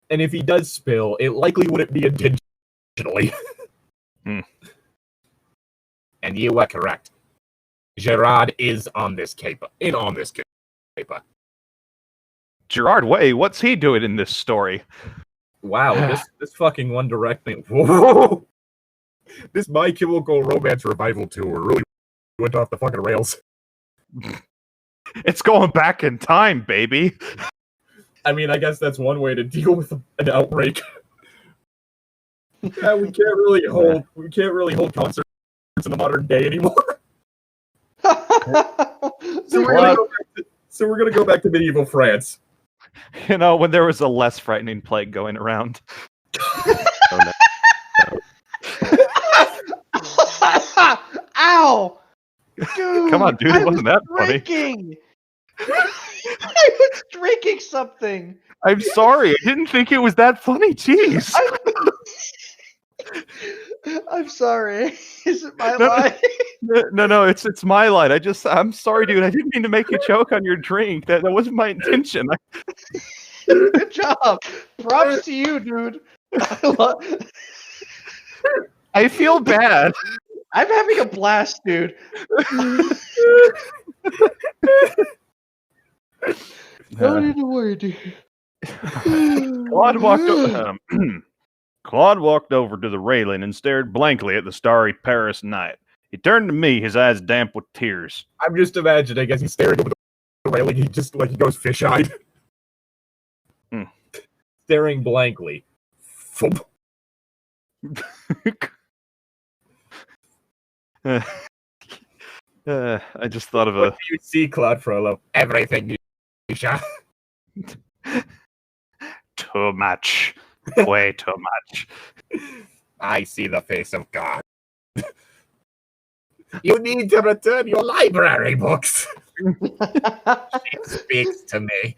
And if he does spill, it likely wouldn't be intentionally. And you were correct. Gerard is on this caper. Gerard Way, what's he doing in this story? Wow, this fucking One Directing. Whoa! This My Chemical Romance revival tour really went off the fucking rails. It's going back in time, baby. I mean, I guess that's one way to deal with an outbreak. We can't really hold concerts in the modern day anymore. So we're gonna go back to medieval France. You know, when there was a less frightening plague going around. Oh, no. Ow! Dude, Come on, dude, it wasn't that funny. I was drinking something. I'm sorry, I didn't think it was that funny. Jeez. I'm sorry. Is it my line? No, it's my line. I'm sorry, dude. I didn't mean to make you choke on your drink. That wasn't my intention. Good job. Props to you, dude. I feel bad. I'm having a blast, dude. Don't need to worry, dude. Claude walked over to the railing and stared blankly at the starry Paris night. He turned to me, his eyes damp with tears. I'm just imagining as he's staring over the railing, he goes fish-eyed. Staring blankly. I just thought of What do you see, Claude Frollo? Everything, Nisha. Too much. Way too much. I see the face of God. You need to return your library books. It speaks to me.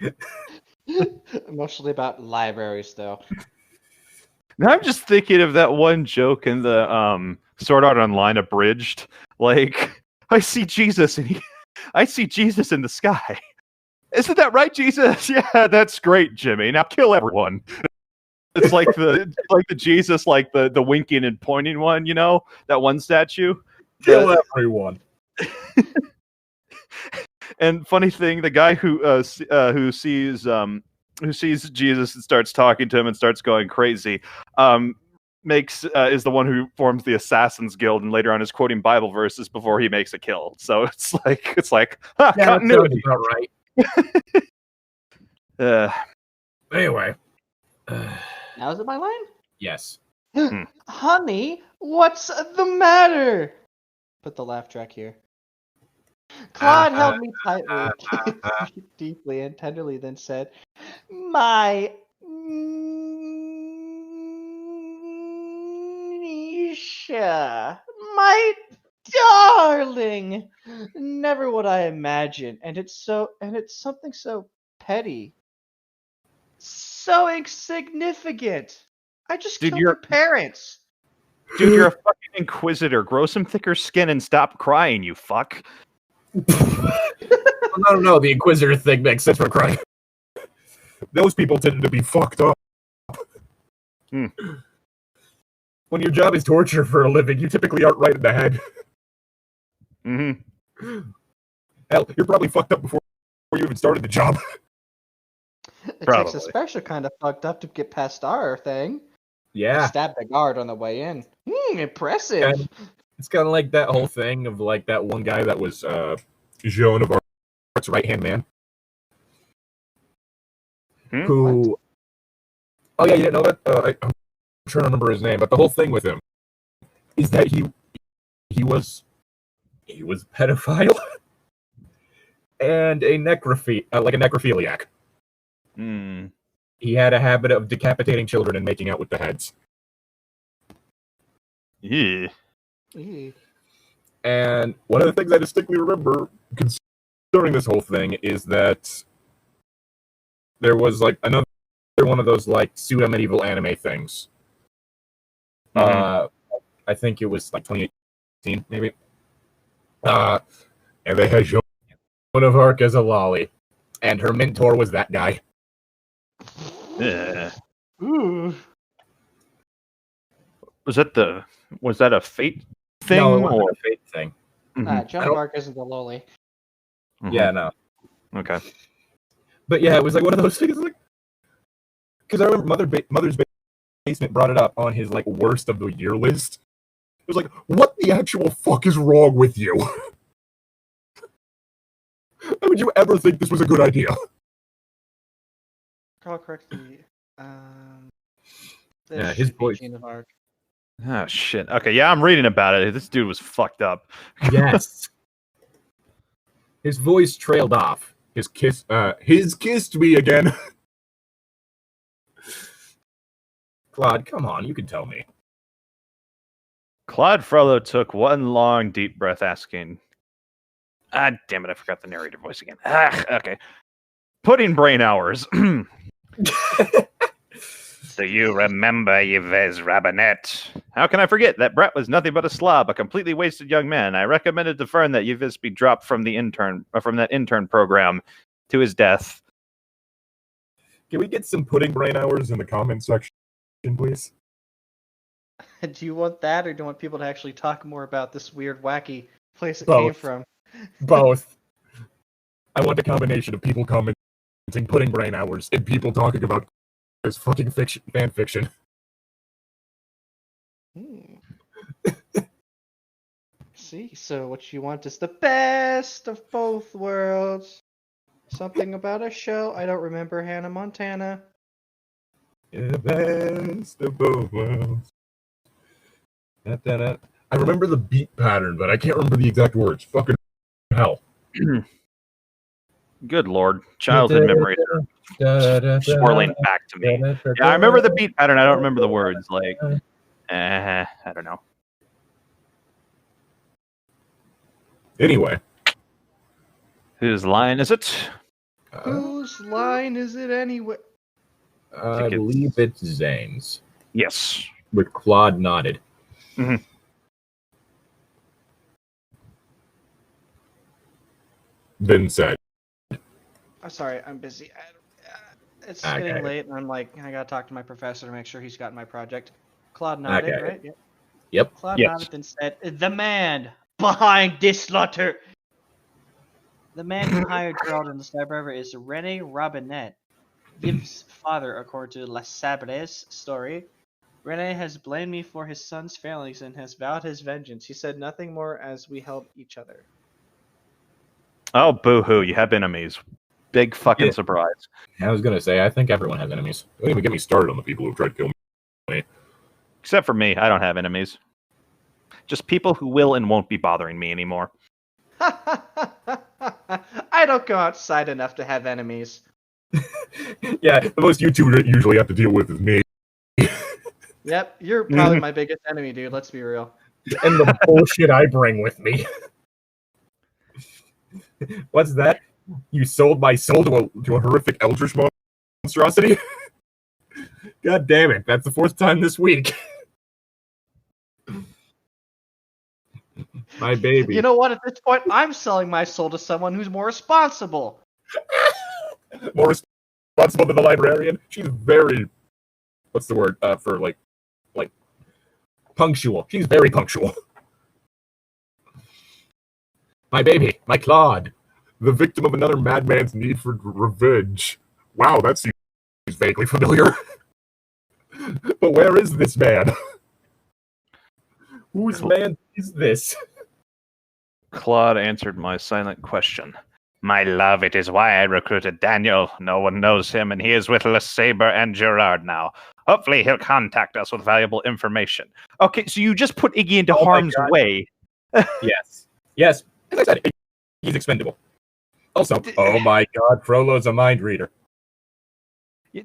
Mostly about libraries, though. Now I'm just thinking of that one joke in the Sword Art Online abridged. Like, I see Jesus in the sky. Isn't that right, Jesus? Yeah, that's great, Jimmy. Now kill everyone. It's like the Jesus, like the winking and pointing one, you know, that one statue. Kill everyone. And funny thing, the guy who sees Jesus and starts talking to him and starts going crazy, is the one who forms the Assassin's Guild and later on is quoting Bible verses before he makes a kill. So it's like continuity. About right. Anyway. Now is it my line? Yes. Honey, what's the matter? Put the laugh track here. Claude held me tightly, deeply and tenderly, then said, My Nisha, my darling. Never would I imagine, and it's something so petty, so insignificant. I just killed your parents. Dude, you're a fucking inquisitor. Grow some thicker skin and stop crying, you fuck. I don't know. The Inquisitor thing makes sense for crying. Those people tend to be fucked up. When your job is torture for a living, you typically aren't right in the head. Mm-hmm. Hell, you're probably fucked up before you even started the job. It Probably. takes a special kind of fucked up to get past our thing. Yeah. Stab the guard on the way in. Impressive. And it's kind of like that whole thing of like that one guy that was Joan of Arc's right-hand man. Who... What? Oh yeah, you didn't know that? I'm trying to remember his name, but the whole thing with him is that he was pedophile and a necrophiliac. He had a habit of decapitating children and making out with the heads. Yeah. And one of the things I distinctly remember concerning this whole thing is that there was like another one of those like pseudo-medieval anime things. I think it was like 2018, maybe. And they had Joan of Arc as a lolly, and her mentor was that guy. Yeah. Ooh. Was that a fate thing? No, it wasn't or a fate thing. Joan of Arc isn't the lowly. Yeah, no. Okay. But yeah, it was like one of those things. Like, because I remember Mother's Basement brought it up on his like worst of the year list. It was like, what the actual fuck is wrong with you? How would you ever think this was a good idea? Recall correctly. Yeah, his voice. Joan of Arc. Oh shit. Okay, yeah, I'm reading about it. This dude was fucked up. Yes. His voice trailed off. His kissed me again. Claude, come on, you can tell me. Claude Frollo took one long, deep breath, asking, damn it, I forgot the narrator voice again. Okay. Pudding brain hours. Do you remember Yves Robinette? How can I forget? That brat was nothing but a slob, a completely wasted young man. I recommended to Fern that Yves be dropped from that intern program to his death. Can we get some pudding brain hours in the comment section, please? Do you want that, or do you want people to actually talk more about this weird, wacky place it Both. came from? Both. I want a combination of people commenting pudding brain hours and people talking about this fucking fan fiction. See, so what you want is the best of both worlds. Something about a show. I don't remember Hannah Montana. The best of both worlds. I remember the beat pattern, but I can't remember the exact words. Fucking hell. Good lord. Childhood memories are swirling back to me. Yeah, I remember the beat pattern. I don't remember the words. Like, I don't know. Anyway. Whose line is it? Whose line is it anyway? I believe it's Zane's. Yes. With Claude nodded. Mm-hmm. Then said. I'm sorry, I'm busy. It's getting late, and I'm like, I gotta talk to my professor to make sure he's gotten my project. Claude nodded, right? Yep. Claude nodded and said, "The man behind this slaughter." The man who hired Gerald in the Stab River is René Robinette, Yves' father, according to La Sabre's story. René has blamed me for his son's failings and has vowed his vengeance. He said nothing more as we held each other. Oh, boo-hoo, you have enemies. Big fucking surprise. I was gonna say, I think everyone has enemies. Don't even get me started on the people who tried to kill me. Except for me, I don't have enemies. Just people who will and won't be bothering me anymore. I don't go outside enough to have enemies. Yeah, the most YouTubers usually have to deal with is me. Yep, you're probably my biggest enemy, dude. Let's be real. And the bullshit I bring with me. What's that? You sold my soul to a horrific eldritch monstrosity? God damn it, that's the fourth time this week. My baby. You know what? At this point, I'm selling my soul to someone who's more responsible. More responsible than the librarian. She's very, what's the word for like punctual. She's very punctual. My baby, my Claude, the victim of another madman's need for revenge. Wow, that seems vaguely familiar. But where is this man? Whose man is this? Claude answered my silent question. My love, it is why I recruited Daniel. No one knows him, and he is with LeSabre and Gerard now. Hopefully he'll contact us with valuable information. Okay, so you just put Iggy into harm's way. Yes. Yes. As I said, he's expendable. Also, oh my god, Frollo's a mind reader.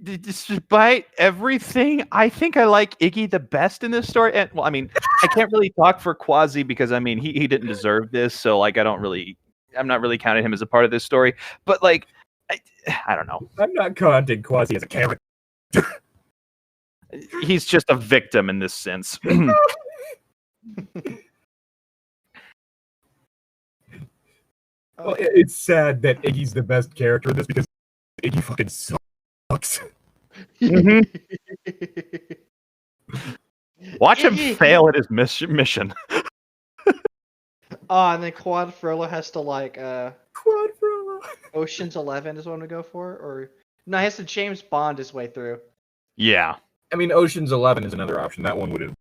Despite everything, I think I like Iggy the best in this story. And well, I mean, I can't really talk for Quasi because I mean he didn't deserve this, so like I'm not really counting him as a part of this story. But like I don't know. I'm not counting Quasi as a character. He's just a victim in this sense. Well, it's sad that Iggy's the best character in this because Iggy fucking sucks. Watch him fail at his mission. And then Quad Frollo has to Quad Frollo. Ocean's 11 is one to go for, or no, he has to James Bond his way through. Yeah. I mean, Ocean's 11 is another option. That one would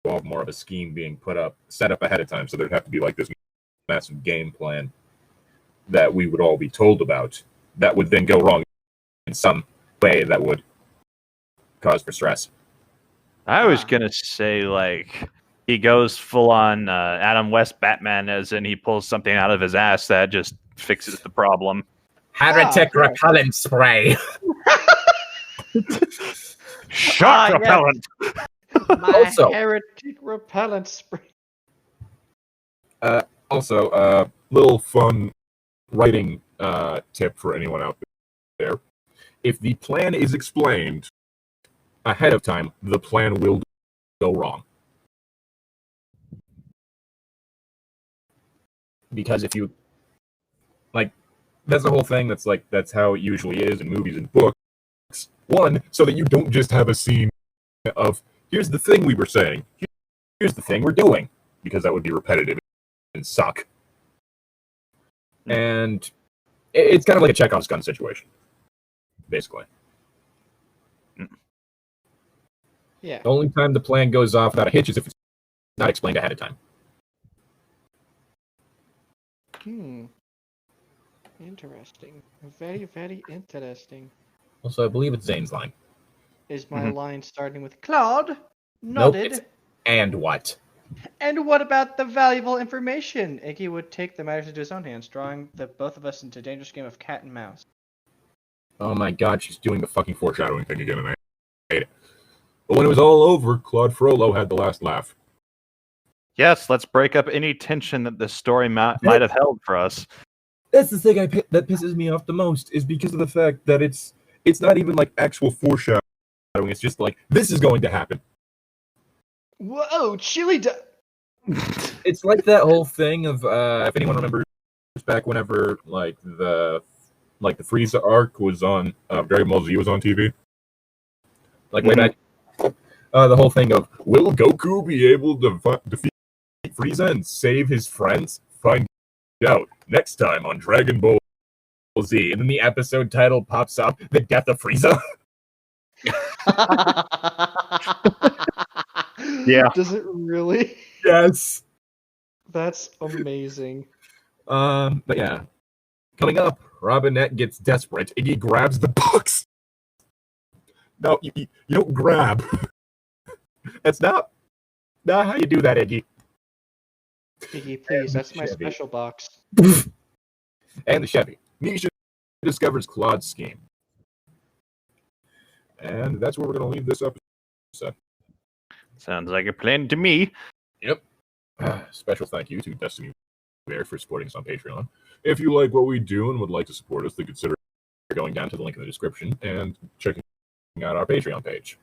involve more of a scheme being set up ahead of time, so there'd have to be like this massive game plan that we would all be told about. That would then go wrong in some way that would cause for stress. I was gonna say like he goes full on Adam West Batman as in he pulls something out of his ass that just fixes the problem. Heretic repellent spray. Shock repellent. My Also, heretic repellent spray. Also, little fun writing tip for anyone out there. If the plan is explained ahead of time, the plan will go wrong. Because if you that's the whole thing. That's how it usually is in movies and books. One, so that you don't just have a scene of here's the thing we were saying, here's the thing we're doing, because that would be repetitive and suck. And it's kind of like a Chekhov's gun situation, basically. Yeah. The only time the plan goes off without a hitch is if it's not explained ahead of time. Interesting. Very, very interesting. Also, I believe it's Zane's line. Is my line starting with Claude? Nodded. Nope, and what? And what about the valuable information? Iggy would take the matters into his own hands, drawing both of us into a dangerous game of cat and mouse. Oh my god, she's doing the fucking foreshadowing thing again, and I hate it. But when it was all over, Claude Frollo had the last laugh. Yes, let's break up any tension that this story might have held for us. That's the thing that pisses me off the most, is because of the fact that it's not even like actual foreshadowing. It's just like, this is going to happen. Whoa, chili It's like that whole thing of, if anyone remembers back whenever, the Frieza arc was on, Dragon Ball Z was on TV. Way back. The whole thing of, will Goku be able to defeat Frieza and save his friends? Find out next time on Dragon Ball Z. And then the episode title pops up, The Death of Frieza. Yeah. Does it really? Yes. That's amazing. But yeah. Coming up, Robinette gets desperate. Iggy grabs the box. No, you don't grab. That's not how you do that, Iggy. Iggy, please, that's my special box. And the Chevy. Misha discovers Claude's scheme. And that's where we're going to leave this episode. Sounds like a plan to me. Yep. Special thank you to Destiny Bear for supporting us on Patreon. If you like what we do and would like to support us, then consider going down to the link in the description and checking out our Patreon page.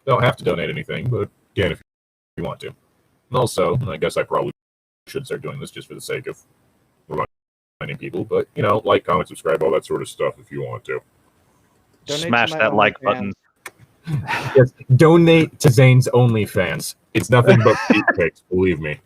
You don't have to donate anything, but again, if you want to. And also, I guess I probably should start doing this just for the sake of reminding people. But like, comment, subscribe, all that sort of stuff if you want to. Donate to Smash my that like OnlyFans. button. Yes, donate to Zane's OnlyFans. It's nothing but feet pics, believe me.